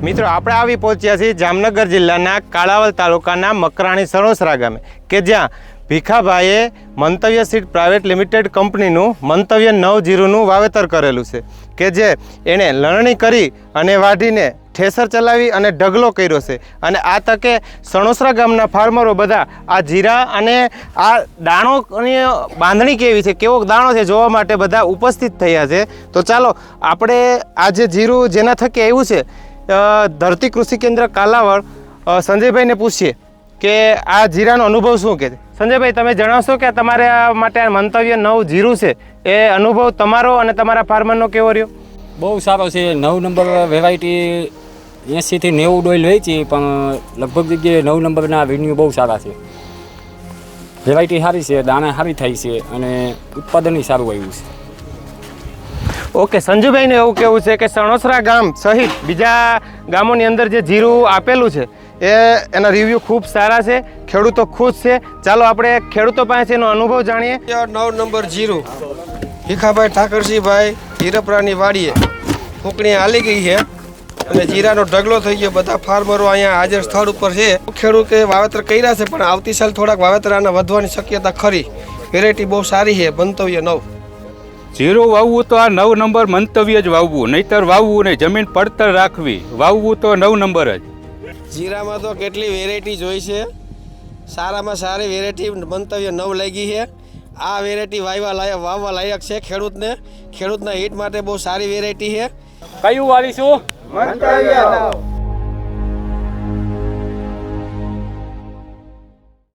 મિત્રો આપણે આવી પહોંચ્યા છીએ જામનગર જિલ્લાના કાળાવલ તાલુકાના મકરાણી સણોસરા ગામે કે જ્યાં ભીખાભાઈએ મંતવ્ય સીડ પ્રાઇવેટ લિમિટેડ કંપનીનું મંતવ્ય 9-0નું વાવેતર કરેલું છે કે જે એણે લણણી કરી અને વાઢીને ઠેસર ચલાવી અને ઢગલો કર્યો છે। અને આ તકે સણોસરા ગામના ફાર્મરો બધા આ જીરા અને આ દાણોની બાંધણી કેવી છે, કેવો દાણો છે જોવા માટે બધા ઉપસ્થિત થયા છે। તો ચાલો આપણે આ જે જીરું જેના થકી આવ્યું છે ધરતી કૃષિ કેન્દ્ર કાલાવડ સંજયભાઈને પૂછીએ કે આ જીરાનો અનુભવ શું કહે છે। સંજયભાઈ, તમે જણાવશો કે તમારે માટે આ મંતવ્ય 9-0 છે એ અનુભવ તમારો અને તમારા ફાર્મરનો કેવો રહ્યો? બહુ સારો છે। 9 નંબર વેરાયટી 80 થી 90 ડોલ વેચી, પણ લગભગ જગ્યાએ 9 નંબરના રિન્યુ બહુ સારા છે। વેરાયટી સારી છે, દાણા સારી થાય છે અને ઉત્પાદન સારું આવ્યું છે। ઓકે, સંજુભાઈનું એવું કહેવું છે કે સણોસરા ગામ સહિત બીજા ગામોની અંદર જે જીરું આપેલું છે એના રિવ્યૂ ખૂબ સારા છે, ખેડૂતો ખુશ છે। ચાલો આપણે ખેડૂતો પાસે એનો અનુભવ જાણીએ। 9 નંબર જીરું ભીખાભાઈ ઠાકરસિંહભાઈ હીરપરાની વાડીએ ફૂંકણી હાલી ગઈ છે અને જીરાનો ઢગલો થઈ ગયો। બધા ફાર્મરો અહીંયા હાજર સ્થળ ઉપર છે। ખેડૂતે વાવેતર કર્યા છે, પણ આવતી સાલ થોડાક વાવેતર આના વધવાની શક્યતા ખરી। વેરાયટી બહુ સારી છે, મંતવ્ય 9। જીરું વાવવું તો આ 9 નંબર મંતવ્ય જ વાવવું, નહીતર વાવવું નહીં, જમીન પડતર રાખવી, વાવવું તો 9 નંબર જ। જીરામાં તો કેટલી વેરાયટી જોઈ છે, સારામાં સારી વેરાયટી મંતવ્ય 9 લાગી છે। આ વેરાયટી વાવવા લાયક છે ખેડૂતના હિત માટે બહુ સારી વેરાયટી છે। કયું વાવીશું? મંતવ્ય 9।